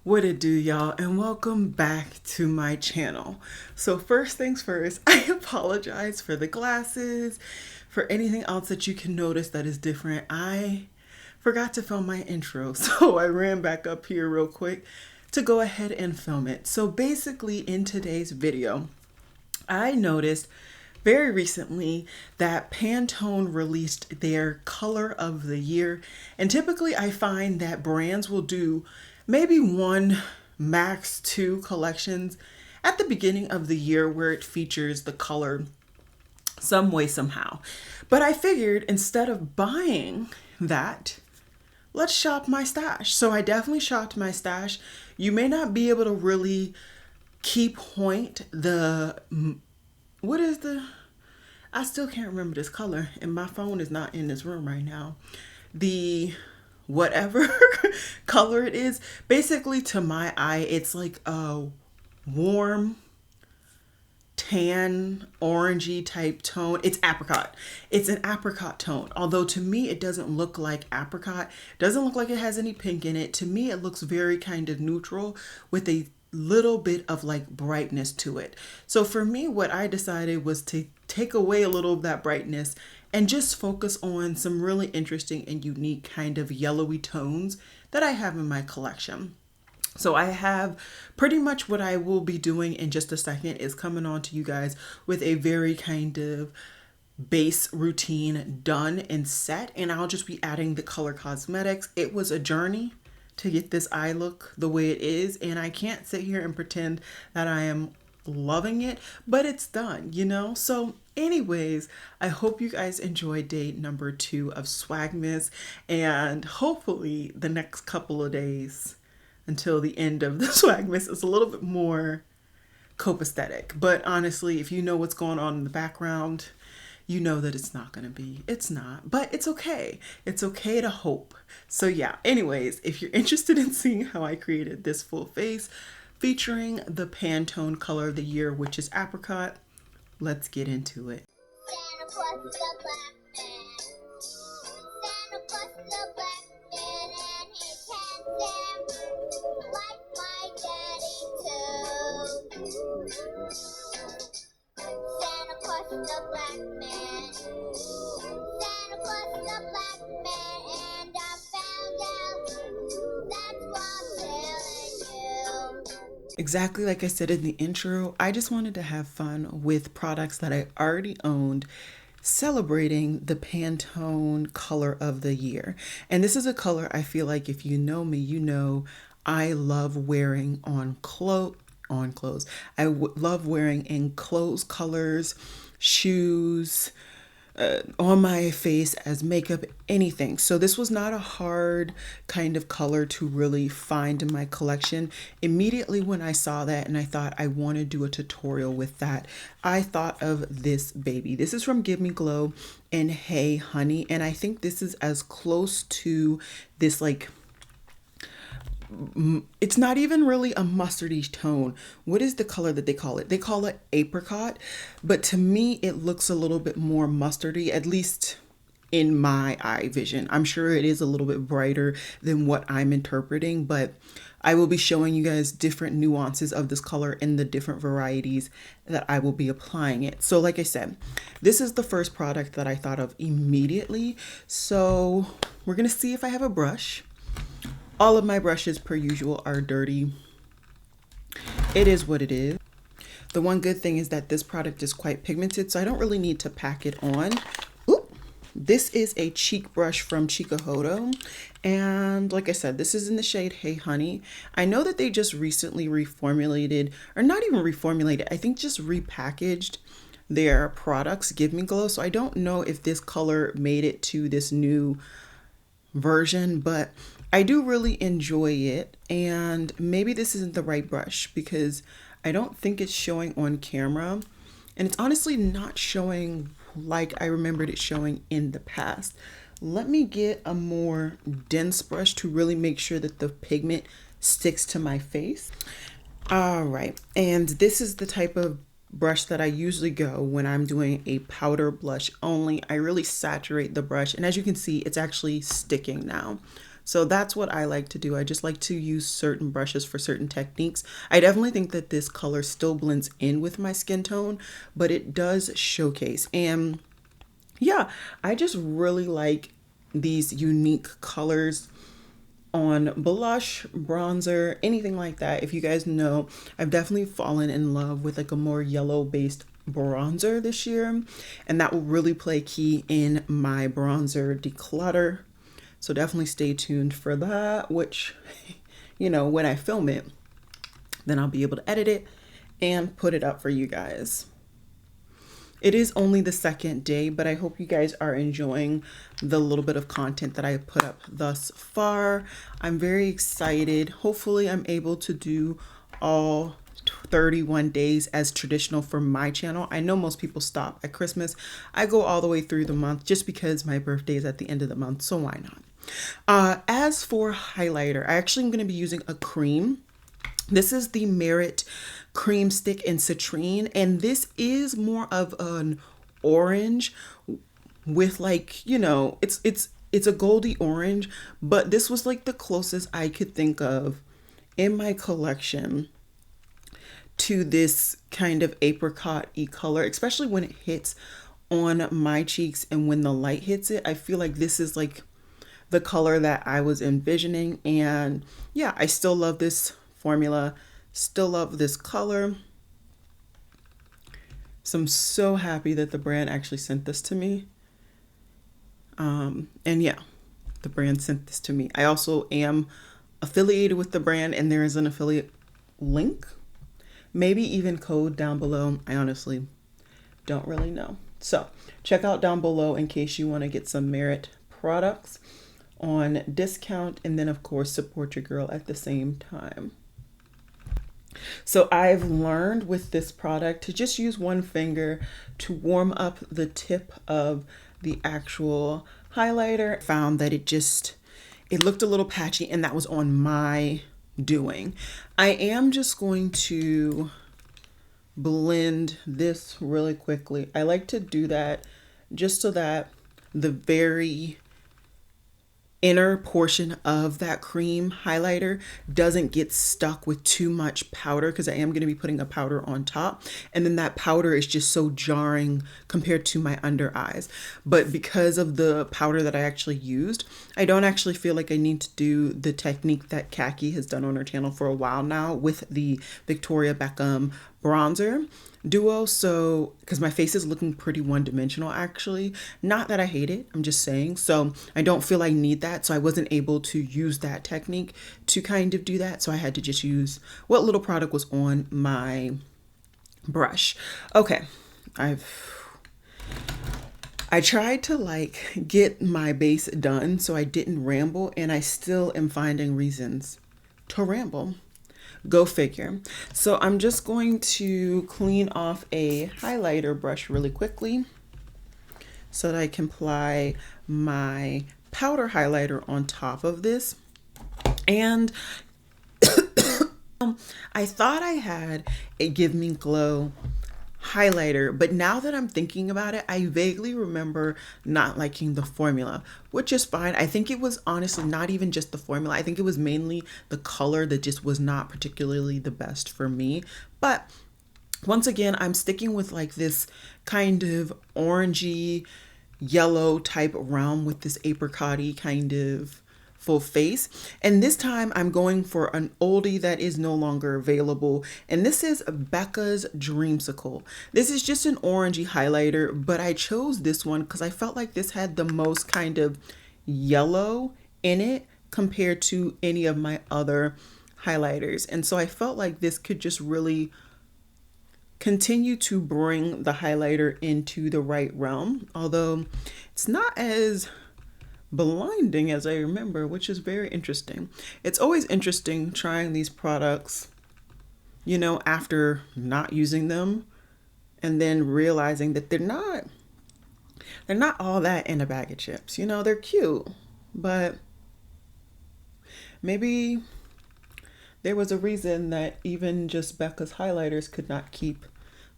What it do, y'all, and welcome back to my channel. So first things first, I apologize for the glasses, for anything else that you can notice that is different. I forgot to film my intro, so I ran back up here real quick to go ahead and film it. So basically in today's video, I noticed very recently that Pantone released their color of the year, and typically I find that brands will do maybe one, max two collections at the beginning of the year where it features the color some way, somehow. But I figured instead of buying that, let's shop my stash. So I definitely shopped my stash. You may not be able to really key point I still can't remember this color, and my phone is not in this room right now. The whatever color it is, basically to my eye, it's like a warm tan orangey type tone. It's apricot. It's an apricot tone. Although to me, it doesn't look like apricot. It doesn't look like it has any pink in it. To me, it looks very kind of neutral with a little bit of like brightness to it. So for me, what I decided was to take away a little of that brightness and just focus on some really interesting and unique kind of yellowy tones that I have in my collection. So I have pretty much what I will be doing in just a second is coming on to you guys with a very kind of base routine done and set, and I'll just be adding the color cosmetics. It was a journey to get this eye look the way it is, and I can't sit here and pretend that I am loving it, but it's done, you know? So anyways, I hope you guys enjoyed day number 2 of Swagmas, and hopefully the next couple of days until the end of the Swagmas is a little bit more copacetic. But honestly, if you know what's going on in the background, you know that it's not going to be. It's not, but it's okay. It's okay to hope. So yeah, anyways, if you're interested in seeing how I created this full face featuring the Pantone color of the year, which is apricot, let's get into it. Exactly like I said in the intro, I just wanted to have fun with products that I already owned, celebrating the Pantone color of the year. And this is a color I feel like if you know me, you know I love wearing on clothes. I love wearing in clothes colors, shoes, on my face as makeup, anything. So this was not a hard kind of color to really find in my collection. Immediately when I saw that and I thought I want to do a tutorial with that, I thought of this baby. This is from Give Me Glow and Hey Honey, and I think this is as close to this like, it's not even really a mustardy tone. What is the color that they call it? They call it apricot, but to me it looks a little bit more mustardy, at least in my eye vision. I'm sure it is a little bit brighter than what I'm interpreting, but I will be showing you guys different nuances of this color in the different varieties that I will be applying it. So like I said, this is the first product that I thought of immediately. So we're gonna see if I have a brush. All of my brushes, per usual, are dirty. It is what it is. The one good thing is that this product is quite pigmented, so I don't really need to pack it on. Ooh, this is a cheek brush from Chikuhodo. And like I said, this is in the shade Hey Honey. I know that they just recently reformulated, or not even reformulated, I think just repackaged their products, Give Me Glow. So I don't know if this color made it to this new version, but I do really enjoy it, and maybe this isn't the right brush because I don't think it's showing on camera, and it's honestly not showing like I remembered it showing in the past. Let me get a more dense brush to really make sure that the pigment sticks to my face. All right, and this is the type of brush that I usually go when I'm doing a powder blush only. I really saturate the brush, and as you can see, it's actually sticking now. So that's what I like to do. I just like to use certain brushes for certain techniques. I definitely think that this color still blends in with my skin tone, but it does showcase. And yeah, I just really like these unique colors on blush, bronzer, anything like that. If you guys know, I've definitely fallen in love with like a more yellow based bronzer this year, and that will really play key in my bronzer declutter. So definitely stay tuned for that, which, you know, when I film it, then I'll be able to edit it and put it up for you guys. It is only the second day, but I hope you guys are enjoying the little bit of content that I have put up thus far. I'm very excited. Hopefully I'm able to do all 31 days as traditional for my channel. I know most people stop at Christmas. I go all the way through the month just because my birthday is at the end of the month, so why not? As for highlighter, I actually am going to be using a cream. This is the Merit Cream Stick in Citrine, and this is more of an orange with like, you know, it's a goldy orange, but this was like the closest I could think of in my collection to this kind of apricot-y color, especially when it hits on my cheeks and when the light hits it. I feel like this is like the color that I was envisioning, and yeah, I still love this formula, still love this color. So I'm so happy that the brand actually sent this to me. And yeah, the brand sent this to me. I also am affiliated with the brand, and there is an affiliate link, maybe even code down below. I honestly don't really know. So check out down below in case you want to get some Merit products on discount, and then of course support your girl at the same time. So I've learned with this product to just use one finger to warm up the tip of the actual highlighter. Found that it looked a little patchy, and that was on my doing. I am just going to blend this really quickly. I like to do that just so that the very inner portion of that cream highlighter doesn't get stuck with too much powder, because I am going to be putting a powder on top, and then that powder is just so jarring compared to my under eyes. But because of the powder that I actually used, I don't actually feel like I need to do the technique that Khaki has done on her channel for a while now with the Victoria Beckham bronzer duo. So because my face is looking pretty one-dimensional, actually, not that I hate it, I'm just saying. So I don't feel I need that, so I wasn't able to use that technique to kind of do that, so I had to just use what little product was on my brush. Okay, I tried to like get my base done so I didn't ramble, and I still am finding reasons to ramble. Go figure. So I'm just going to clean off a highlighter brush really quickly so that I can apply my powder highlighter on top of this. And I thought I had a Give Me Glow highlighter, but now that I'm thinking about it, I vaguely remember not liking the formula, which is fine. I think it was honestly not even just the formula. I think it was mainly the color that just was not particularly the best for me. But once again, I'm sticking with like this kind of orangey yellow type realm with this apricot-y kind of full face, and this time I'm going for an oldie that is no longer available, and this is Becca's Dreamsicle. This is just an orangey highlighter, but I chose this one because I felt like this had the most kind of yellow in it compared to any of my other highlighters, and so I felt like this could just really continue to bring the highlighter into the right realm, although it's not as blinding as I remember, which is very interesting. It's always interesting trying these products, you know, after not using them and then realizing that they're not all that in a bag of chips. You know, they're cute, but maybe there was a reason that even just Becca's highlighters could not keep,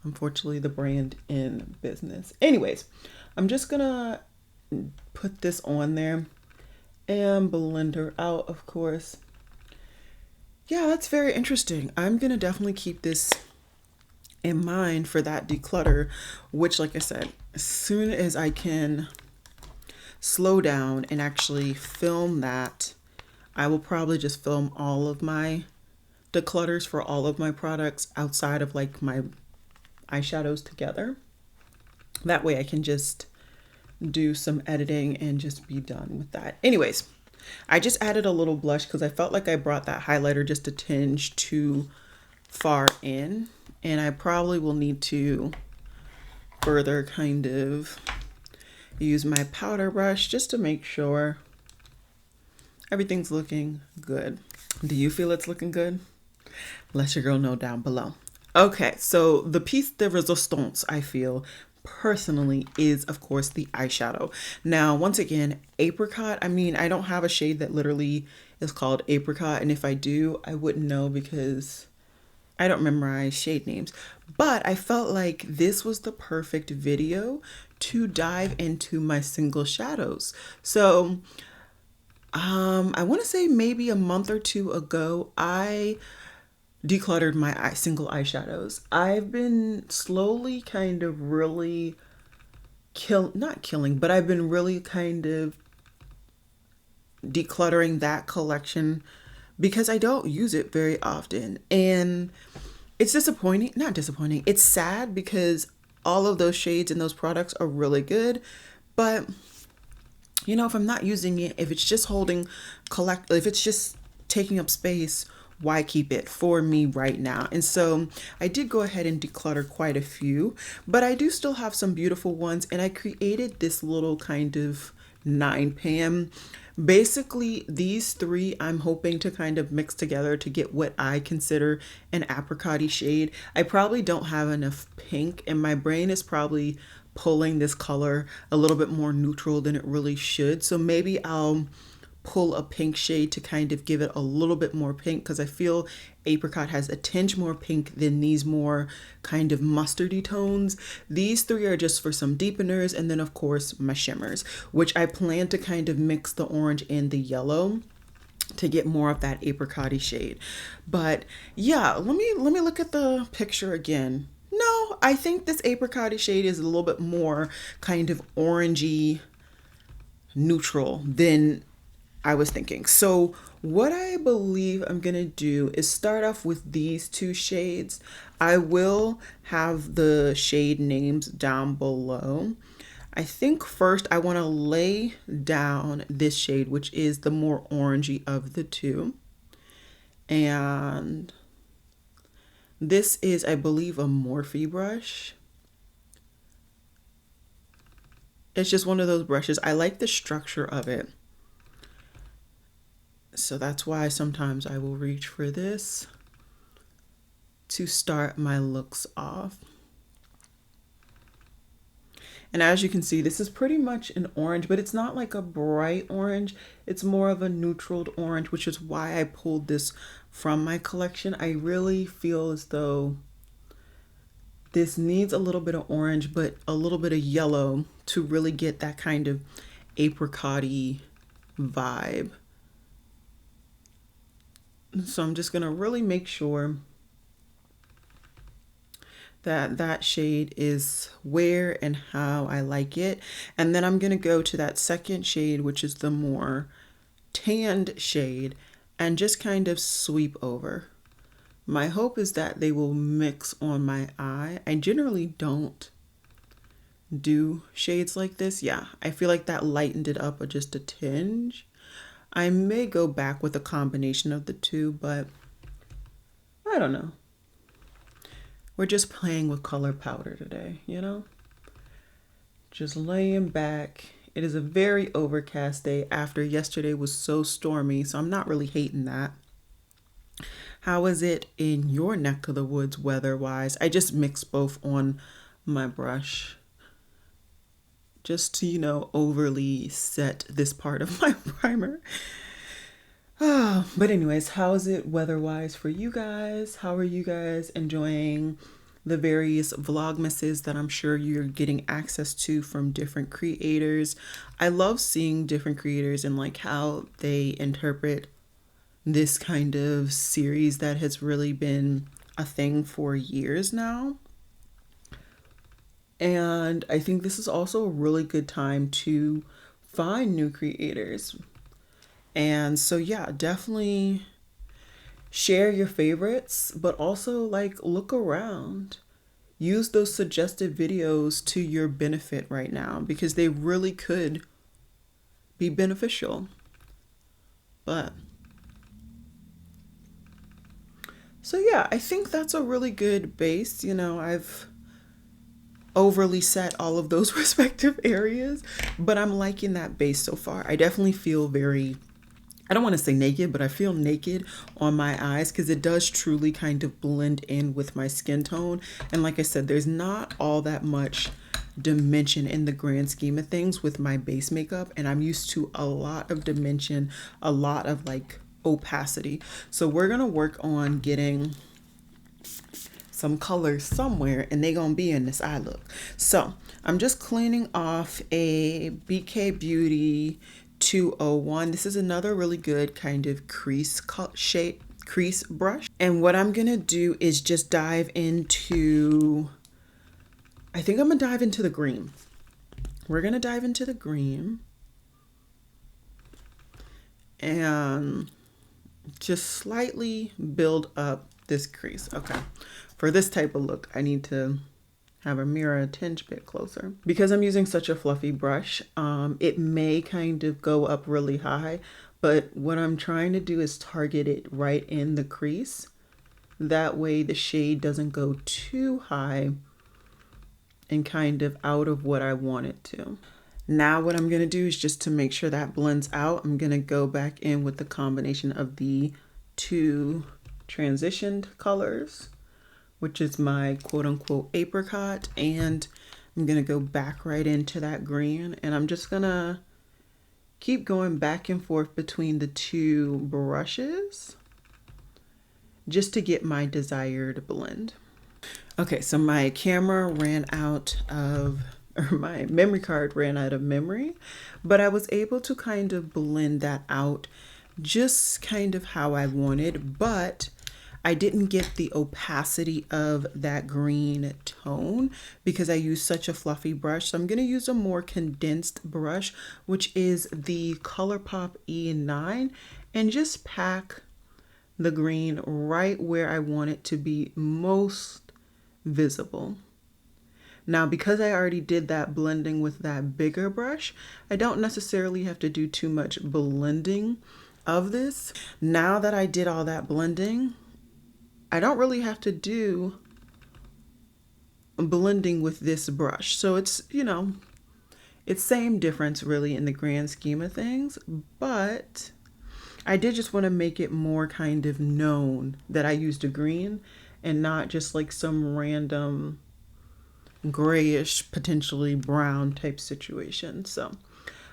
unfortunately, the brand in business. Anyways, I'm just gonna put this on there, And blend her out, of course. Yeah, that's very interesting. I'm gonna definitely keep this in mind for that declutter, which, like I said, as soon as I can slow down and actually film that, I will probably just film all of my declutters for all of my products outside of like my eyeshadows together. That way I can just do some editing and just be done with that. Anyways, I just added a little blush because I felt like I brought that highlighter just a tinge too far in, and I probably will need to further kind of use my powder brush just to make sure everything's looking good. Do you feel it's looking good? Let your girl know down below. Okay, so the piece de resistance, I feel personally, is of course the eyeshadow. Now, once again, apricot, I mean, I don't have a shade that literally is called apricot, and if I do, I wouldn't know because I don't memorize shade names. But I felt like this was the perfect video to dive into my single shadows. So I want to say maybe a month or two ago, I decluttered my single eyeshadows. I've been slowly kind of really not killing, but I've been really kind of decluttering that collection because I don't use it very often. And it's disappointing, not disappointing, it's sad because all of those shades and those products are really good. But, you know, if I'm not using it, if it's just if it's just taking up space, why keep it for me right now? And so I did go ahead and declutter quite a few, but I do still have some beautiful ones. And I created this little kind of 9 pan. Basically, these three I'm hoping to kind of mix together to get what I consider an apricot-y shade. I probably don't have enough pink, and my brain is probably pulling this color a little bit more neutral than it really should. So maybe I'll pull a pink shade to kind of give it a little bit more pink, because I feel apricot has a tinge more pink than these more kind of mustardy tones. These three are just for some deepeners, and then of course my shimmers, which I plan to kind of mix the orange and the yellow to get more of that apricot-y shade. But yeah, let me look at the picture again. No, I think this apricot-y shade is a little bit more kind of orangey neutral than I was thinking. So what I believe I'm gonna do is start off with these two shades. I will have the shade names down below. I think first I want to lay down this shade, which is the more orangey of the two. And this is, I believe, a Morphe brush. It's just one of those brushes. I like the structure of it. So that's why sometimes I will reach for this to start my looks off. And as you can see, this is pretty much an orange, but it's not like a bright orange. It's more of a neutral orange, which is why I pulled this from my collection. I really feel as though this needs a little bit of orange, but a little bit of yellow to really get that kind of apricot-y vibe. So I'm just gonna really make sure that that shade is where and how I like it. And then I'm gonna go to that second shade, which is the more tanned shade, and just kind of sweep over. My hope is that they will mix on my eye. I generally don't do shades like this. Yeah, I feel like that lightened it up just a tinge. I may go back with a combination of the two, but I don't know. We're just playing with color powder today, you know? Just laying back. It is a very overcast day after yesterday was so stormy, so I'm not really hating that. How is it in your neck of the woods weather-wise? I just mixed both on my brush just to, you know, overly set this part of my primer. But anyways, how is it weather-wise for you guys? How are you guys enjoying the various vlogmases that I'm sure you're getting access to from different creators. I love seeing different creators and like how they interpret this kind of series that has really been a thing for years now. And I think this is also a really good time to find new creators. And so, yeah, definitely share your favorites, but also like look around. Use those suggested videos to your benefit right now because they really could be beneficial. But so, yeah, I think that's a really good base. You know, I've overly set all of those respective areas, but I'm liking that base so far. I definitely feel very, I don't want to say naked, but I feel naked on my eyes because it does truly kind of blend in with my skin tone. And like I said, there's not all that much dimension in the grand scheme of things with my base makeup, and I'm used to a lot of dimension, a lot of like opacity. So we're gonna work on getting some color somewhere, and they gonna be in this eye look. So I'm just cleaning off a BK Beauty 201. This is another really good kind of crease shape crease brush, and what I'm gonna do is just dive into, I think I'm gonna dive into the green. We're gonna dive into the green and just slightly build up this crease. Okay, for this type of look, I need to have a mirror a tinge bit closer. Because I'm using such a fluffy brush, it may kind of go up really high, but what I'm trying to do is target it right in the crease. That way the shade doesn't go too high and kind of out of what I want it to. Now what I'm gonna do is, just to make sure that blends out, I'm gonna go back in with the combination of the two transitioned colors, which is my quote unquote apricot, and I'm gonna go back right into that green, and I'm just gonna keep going back and forth between the two brushes just to get my desired blend. Okay, so my camera ran out of, or my memory card ran out of memory, but I was able to kind of blend that out just kind of how I wanted, but I didn't get the opacity of that green tone because I used such a fluffy brush. So I'm going to use a more condensed brush, which is the ColourPop E9, and just pack the green right where I want it to be most visible. Now, because I already did that blending with that bigger brush, I don't necessarily have to do too much blending of this. Now that I did all that blending, I don't really have to do blending with this brush. So it's, you know, it's same difference really in the grand scheme of things, but I did just want to make it more kind of known that I used a green and not just like some random grayish, potentially brown type situation. So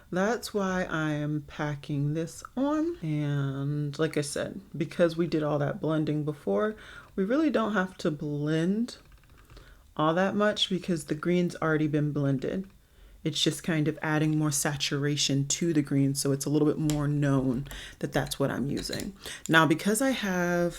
that's why I am packing this on. And like I said, because we did all that blending before, we really don't have to blend all that much because the green's already been blended. It's just kind of adding more saturation to the green, so it's a little bit more known that that's what I'm using. Now, because I have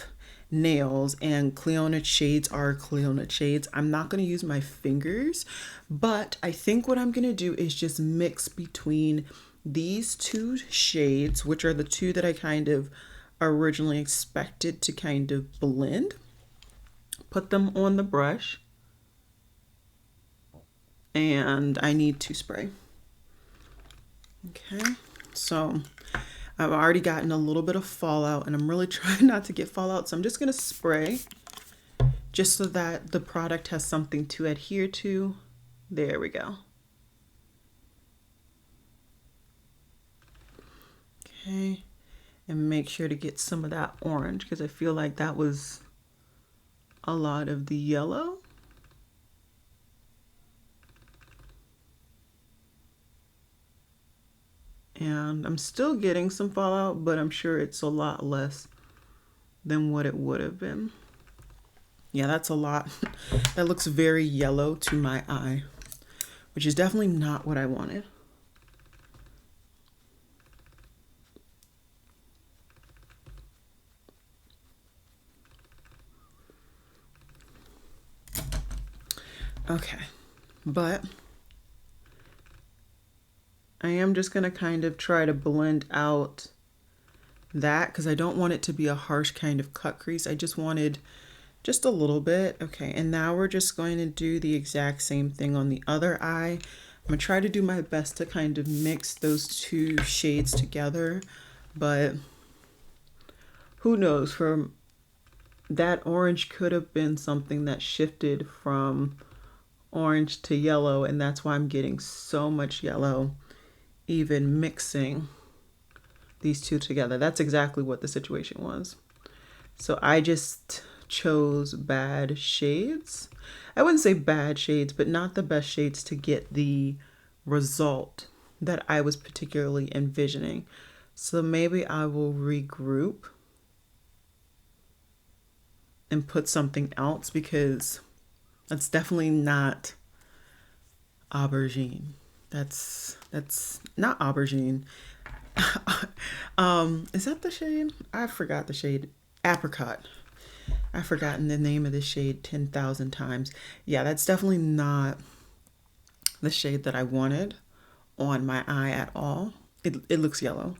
nails and Clionadh shades are Clionadh shades, I'm not going to use my fingers, but I think what I'm going to do is just mix between these two shades, which are the two that I kind of originally expected to kind of blend, put them on the brush, and I need to spray. Okay, so I've already gotten a little bit of fallout and I'm really trying not to get fallout, so I'm just gonna spray just so that the product has something to adhere to. There we go. Okay, and make sure to get some of that orange because I feel like that was a lot of the yellow. And I'm still getting some fallout, but I'm sure it's a lot less than what it would have been. Yeah, that's a lot. That looks very yellow to my eye, which is definitely not what I wanted. Okay, but I am just going to kind of try to blend out that because I don't want it to be a harsh kind of cut crease. I just wanted just a little bit. Okay, and now we're just going to do the exact same thing on the other eye. I'm going to try to do my best to kind of mix those two shades together, but who knows, from that orange could have been something that shifted from orange to yellow, and that's why I'm getting so much yellow even mixing these two together. That's exactly what the situation was. So I just chose bad shades. I wouldn't say bad shades, but not the best shades to get the result that I was particularly envisioning. So maybe I will regroup and put something else because that's definitely not aubergine. That's not aubergine. Is that the shade? I forgot the shade. Apricot. I've forgotten the name of this shade 10,000 times. Yeah, that's definitely not the shade that I wanted on my eye at all. It looks yellow.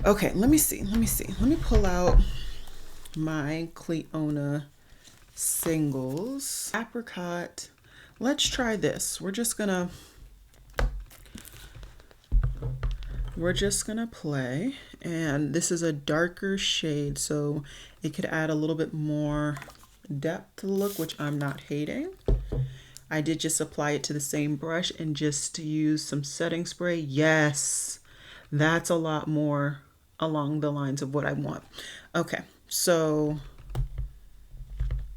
Okay, let me see. Let me pull out my Clionadh singles. Apricot. Let's try this. We're just gonna play, and this is a darker shade, so it could add a little bit more depth to the look, which I'm not hating. I did just apply it to the same brush and just use some setting spray. Yes, that's a lot more along the lines of what I want. Okay, so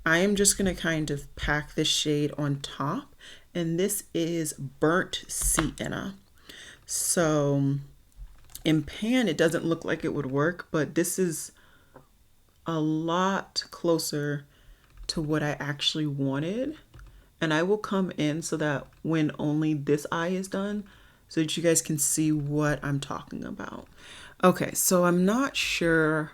I am just going to kind of pack this shade on top, and this is Burnt Sienna. So in pan, it doesn't look like it would work, but this is a lot closer to what I actually wanted. And I will come in so that when only this eye is done, so that you guys can see what I'm talking about. Okay, so I'm not sure,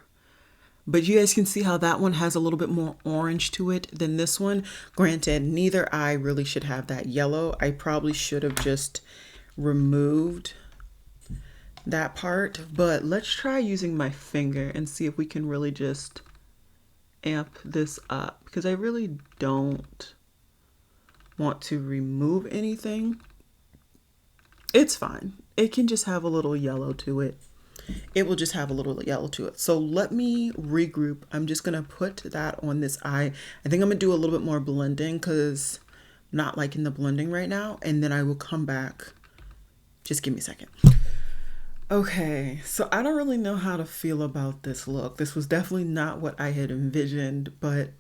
but you guys can see how that one has a little bit more orange to it than this one. Granted, neither eye really should have that yellow. I probably should have just removed that part, but let's try using my finger and see if we can really just amp this up, because I really don't want to remove anything. It's fine. It can just have a little yellow to it. It will just have a little yellow to it. So let me regroup. I'm just going to put that on this eye. I think I'm going to do a little bit more blending because I'm not liking the blending right now. And then I will come back. Just give me a second. Okay, so I don't really know how to feel about this look. This was definitely not what I had envisioned, but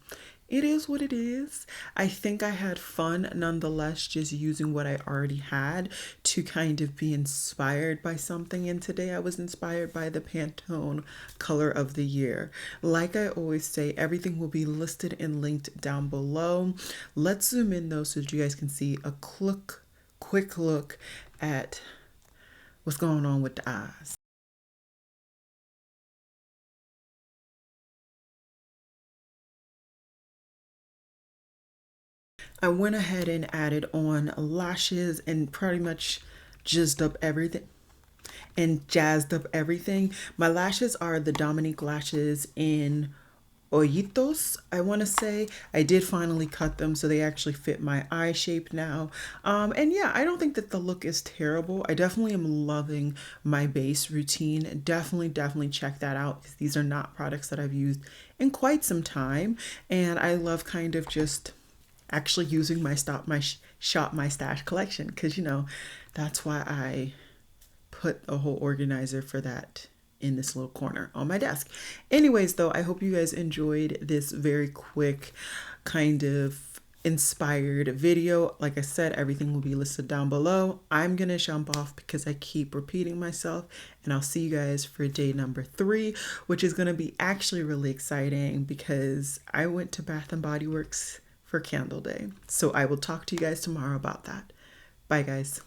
it is what it is. I think I had fun nonetheless, just using what I already had to kind of be inspired by something. And today I was inspired by the Pantone color of the year. Like I always say, everything will be listed and linked down below. Let's zoom in though so that you guys can see a quick look at what's going on with the eyes. I went ahead and added on lashes and pretty much jazzed up everything. My lashes are the Dominique lashes in Ojitos, I want to say. I did finally cut them so they actually fit my eye shape now. And yeah, I don't think that the look is terrible. I definitely am loving my base routine. Definitely check that out because these are not products that I've used in quite some time. And I love kind of just actually using my shop my stash collection because that's why I put a whole organizer for that in this little corner on my desk. Anyways, though, I hope you guys enjoyed this very quick kind of inspired video. Like I said, everything will be listed down below. I'm gonna jump off because I keep repeating myself, and I'll see you guys for day number 3, which is gonna be actually really exciting because I went to Bath and Body Works for Candle Day. So I will talk to you guys tomorrow about that. Bye guys.